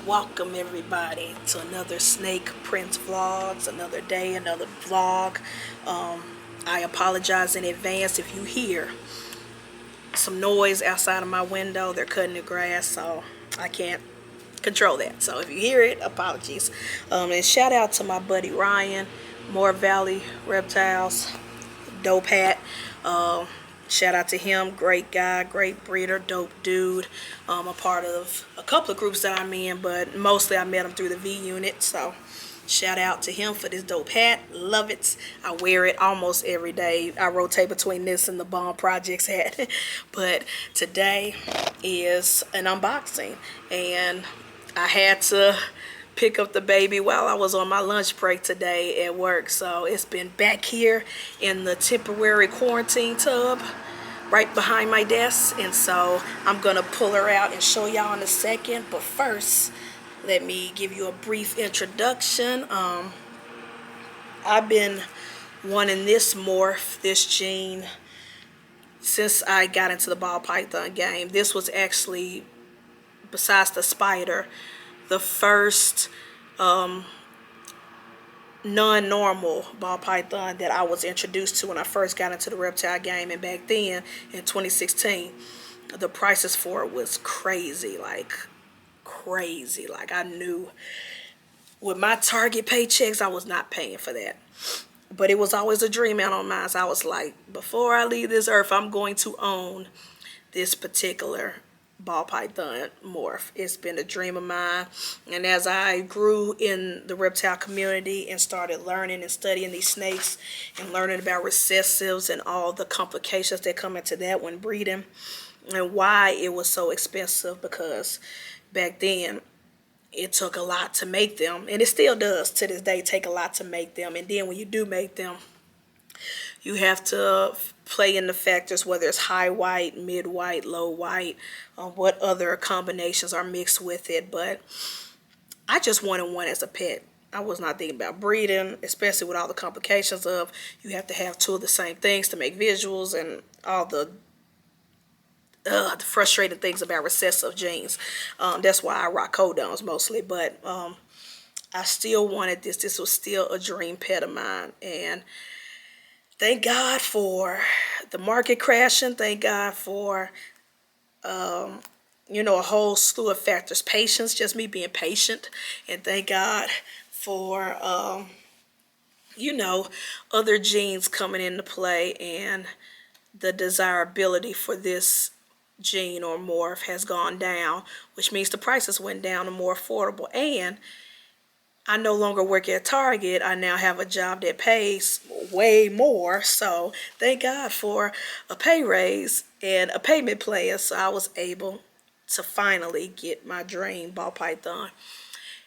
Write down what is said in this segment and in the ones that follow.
Welcome everybody to another Snake Prince Vlogs, another day, another vlog. I apologize in advance if you hear some noise outside of my window. They're cutting the grass, so I can't control that. So if you hear it, apologies. And shout out to my buddy Ryan, Moore Valley Reptiles, dope hat. Shout out to him, great guy, great breeder, dope dude. A part of a couple of groups that I'm in, but mostly I met him through the V unit. So shout out to him for this dope hat. Love it. I wear it almost every day. I rotate between this and the Bomb Projects hat. But today is an unboxing, and I had to pick up the baby while I was on my lunch break today at work. So it's been back here in the temporary quarantine tub right behind my desk, and so I'm gonna pull her out and show y'all in a second. But first, let me give you a brief introduction. I've been wanting this morph, this gene, since I got into the ball python game. This was actually, besides the spider, the first non-normal ball python that I was introduced to when I first got into the reptile game. And back then in 2016, the prices for it was crazy, like crazy. Like, I knew with my Target paychecks I was not paying for that, but it was always a dream out on mine. So I was like, before I leave this earth, I'm going to own this particular ball python morph. It's been a dream of mine, and as I grew in the reptile community and started learning and studying these snakes and learning about recessives and all the complications that come into that when breeding, and why it was so expensive, because back then it took a lot to make them, and it still does to this day take a lot to make them. And then when you do make them, you have to play in the factors, whether it's high white, mid white, low white, what other combinations are mixed with it. But I just wanted one as a pet. I was not thinking about breeding, especially with all the complications of you have to have two of the same things to make visuals and all the frustrating things about recessive genes. That's why I rock codons mostly. But I still wanted this. This was still a dream pet of mine, and thank God for the market crashing. Thank God for, a whole slew of factors. Patience, just me being patient. And thank God for, other genes coming into play, and the desirability for this gene or morph has gone down, which means the prices went down and more affordable. And I no longer work at Target. I now have a job that pays way more. So thank God for a pay raise and a payment plan. So I was able to finally get my dream ball python.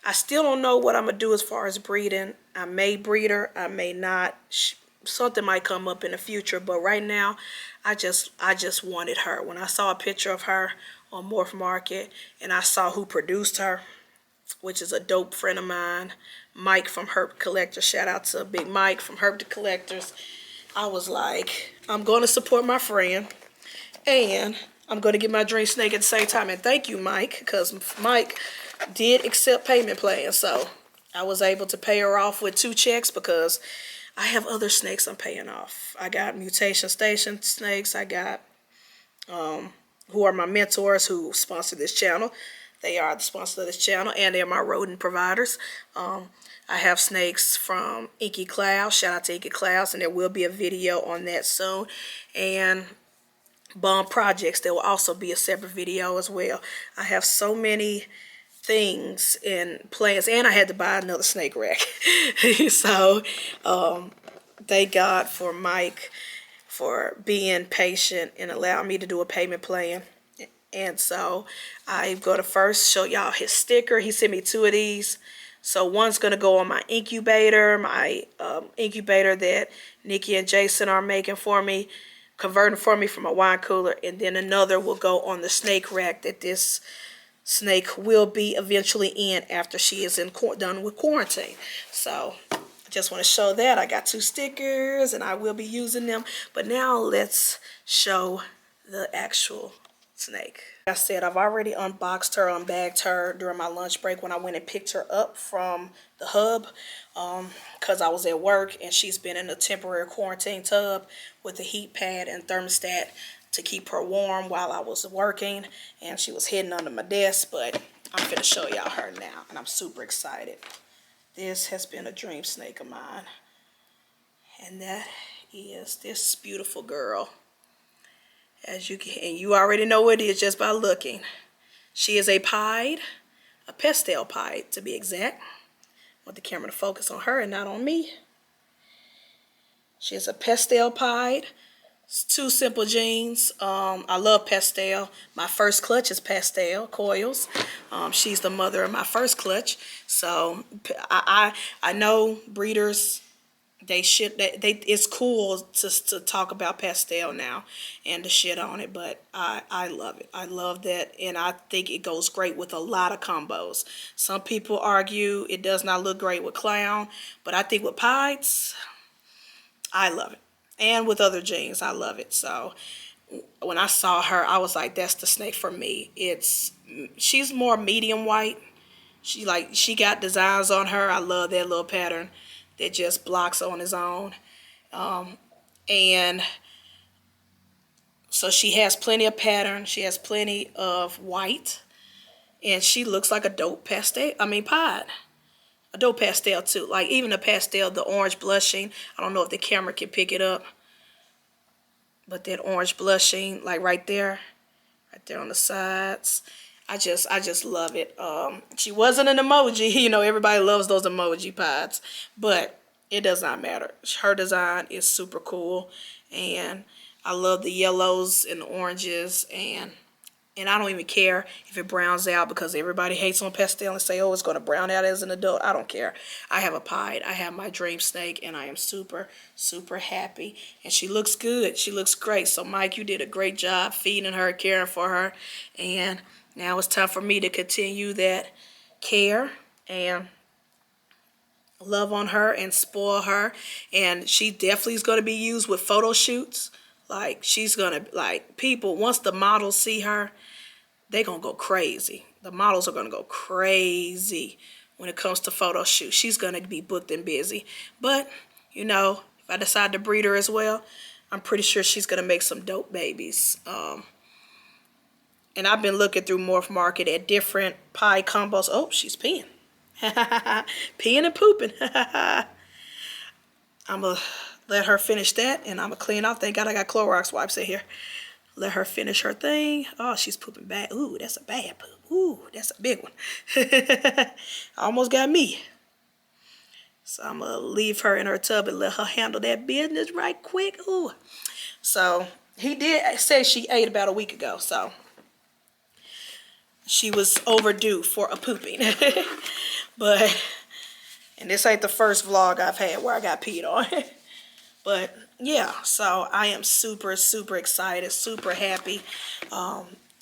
I still don't know what I'm going to do as far as breeding. I may breed her, I may not. Something might come up in the future, but right now I just wanted her. When I saw a picture of her on Morph Market and I saw who produced her, which is a dope friend of mine, Mike from Herb Collectors. Shout out to Big Mike from Herb Collectors. I was like, I'm going to support my friend, and I'm going to get my dream snake at the same time. And thank you, Mike, because Mike did accept payment plans. So I was able to pay her off with 2 checks, because I have other snakes I'm paying off. I got Mutation Station snakes. I got who are my mentors who sponsor this channel. They are the sponsor of this channel, and they're my rodent providers. I have snakes from Inky Clouds. Shout out to Inky Clouds, and there will be a video on that soon. And Bomb Projects, there will also be a separate video as well. I have so many things in plans, and I had to buy another snake rack. So thank God for Mike for being patient and allowing me to do a payment plan. And so I'm going to first show y'all his sticker. He sent me 2 of these. So one's going to go on my incubator, that Nikki and Jason are making for me, converting for me from a wine cooler. And then another will go on the snake rack that this snake will be eventually in after she is done with quarantine. So I just want to show that. I got 2 stickers and I will be using them. But now let's show the actual Snake. Like I said, I've already unboxed her, unbagged her during my lunch break when I went and picked her up from the hub, because I was at work, and she's been in a temporary quarantine tub with a heat pad and thermostat to keep her warm while I was working, and she was hidden under my desk. But I'm finna show y'all her now, and I'm super excited. This has been a dream snake of mine, and that is this beautiful girl. As you can, and you already know what it is just by looking. She is a pied, a pastel pied to be exact. I want the camera to focus on her and not on me. She is a pastel pied. It's 2 simple genes. I love pastel. My first clutch is pastel coils. She's the mother of my first clutch. So I know breeders, it's cool to talk about pastel now and to shit on it, but I love it. I love that, and I think it goes great with a lot of combos. Some people argue it does not look great with clown, but I think with pieds, I love it. And with other genes, I love it. So when I saw her, I was like, that's the snake for me. She's more medium white. She got designs on her. I love that little pattern that just blocks on its own. And so she has plenty of pattern. She has plenty of white. And she looks like a dope pastel. Pied. A dope pastel too. Like even the pastel, the orange blushing. I don't know if the camera can pick it up. But that orange blushing, like right there on the sides. I just love it. She wasn't an emoji. You know, everybody loves those emoji pods. But it does not matter. Her design is super cool. And I love the yellows and the oranges. And I don't even care if it browns out, because everybody hates on pastel and say, oh, it's going to brown out as an adult. I don't care. I have a pied. I have my dream snake, and I am super, super happy. And she looks good. She looks great. So, Mike, you did a great job feeding her, caring for her. And now it's time for me to continue that care and love on her and spoil her. And she definitely is going to be used with photo shoots. Like, she's going to, like, people, once the models see her, they're going to go crazy. The models are going to go crazy when it comes to photo shoots. She's going to be booked and busy. But, you know, if I decide to breed her as well, I'm pretty sure she's going to make some dope babies. And I've been looking through Morph Market at different pie combos. Oh, she's peeing. Peeing and pooping. I'm going to let her finish that, and I'm going to clean off. Thank God I got Clorox wipes in here. Let her finish her thing. Oh, she's pooping bad. Ooh, that's a bad poop. Ooh, that's a big one. Almost got me. So I'm going to leave her in her tub and let her handle that business right quick. Ooh. So he did say she ate about a week ago. So she was overdue for a pooping. But, and this ain't the first vlog I've had where I got peed on. But yeah, so I am super, super excited, super happy.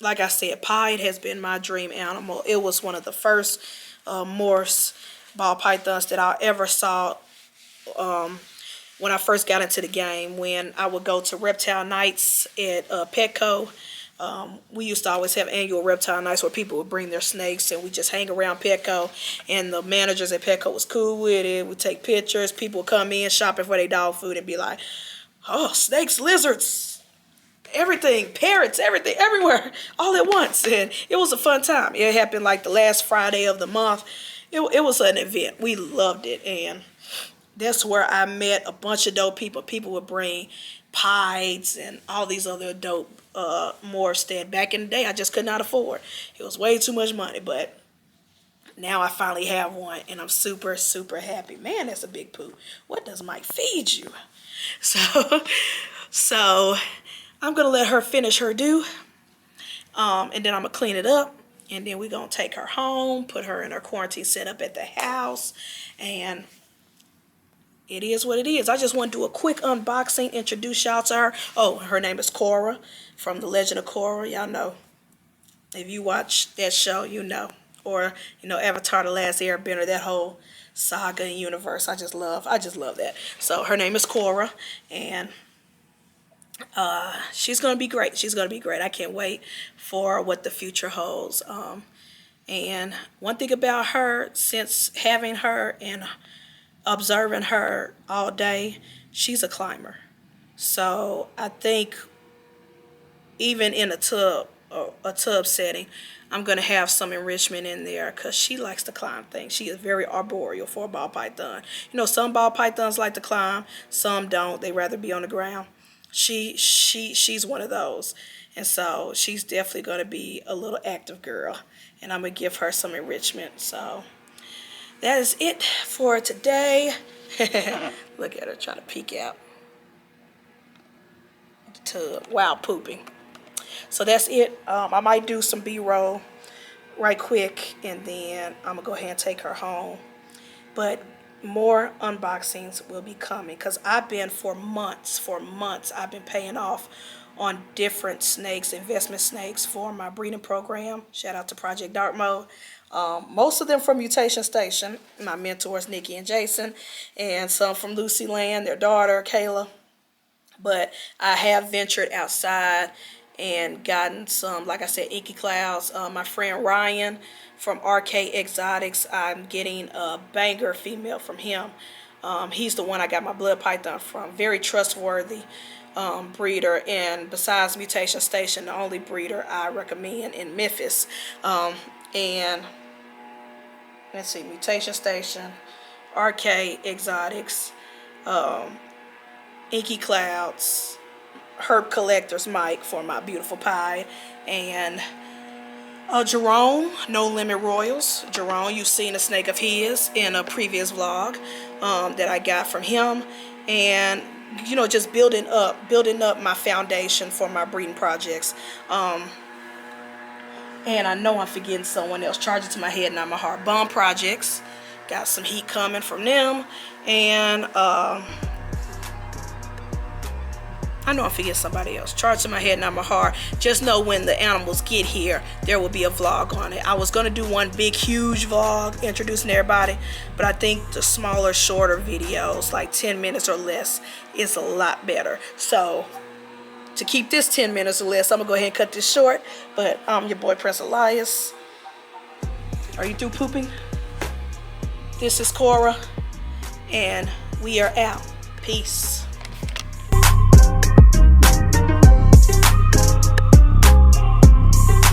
Like I said, pied has been my dream animal. It was one of the first Morse ball pythons that I ever saw when I first got into the game. When I would go to reptile nights at Petco. We used to always have annual reptile nights where people would bring their snakes, and we just hang around Petco, and the managers at Petco was cool with it. We'd take pictures. People would come in shopping for their dog food and be like, oh, snakes, lizards, everything, parrots, everything, everywhere, all at once. And it was a fun time. It happened like the last Friday of the month. It was an event. We loved it. And that's where I met a bunch of dope people. People would bring pieds and all these other dope morphs that back in the day I just could not afford. It was way too much money, but now I finally have one, and I'm super, super happy. Man, that's a big poo. What does Mike feed you? So I'm going to let her finish her due, and then I'm going to clean it up, and then we're going to take her home, put her in her quarantine setup at the house, and it is what it is. I just want to do a quick unboxing, introduce y'all to her. Oh, her name is Cora from The Legend of Korra. Y'all know. If you watch that show, you know. Or, you know, Avatar: The Last Airbender, that whole saga and universe. I just love that. So her name is Cora, and she's gonna be great. She's gonna be great. I can't wait for what the future holds. And one thing about her, since having her and observing her all day, she's a climber. So I think even in a tub setting, I'm gonna have some enrichment in there because she likes to climb things. She is very arboreal for a ball python. You know, some ball pythons like to climb, some don't. They rather be on the ground. She's one of those, and so she's definitely gonna be a little active girl, and I'm gonna give her some enrichment. So that is it for today. Look at her trying to peek out the tub while pooping. So that's it. I might do some B-roll right quick, and then I'm gonna go ahead and take her home. But more unboxings will be coming because I've been for months, I've been paying off on different snakes, investment snakes for my breeding program. Shout out to Project Dark Mode. Most of them from Mutation Station, my mentors Nikki and Jason, and some from Lucy Land, their daughter Kayla. But I have ventured outside and gotten some, like I said, Inky Clouds. My friend Ryan from RK Exotics, I'm getting a banger female from him. He's the one I got my blood python from. Very trustworthy breeder, and besides Mutation Station, the only breeder I recommend in Memphis. And let's see, Mutation Station, RK Exotics, Inky Clouds, Herb Collectors Mike for my beautiful pie, and Jerome, No Limit Royals. Jerome, you've seen a snake of his in a previous vlog that I got from him, and you know, just building up my foundation for my breeding projects. And I know I'm forgetting someone else. Charge It to My Head, Not My Heart. Bomb Projects, got some heat coming from them, and I know I'm forgetting somebody else. Charge To My Head, Not My Heart. Just know when the animals get here, there will be a vlog on it. I was going to do one big, huge vlog introducing everybody, but I think the smaller, shorter videos, like 10 minutes or less, is a lot better. So to keep this 10 minutes or less, I'm going to go ahead and cut this short. But I'm your boy, Prince Elias. Are you through pooping? This is Cora, and we are out. Peace.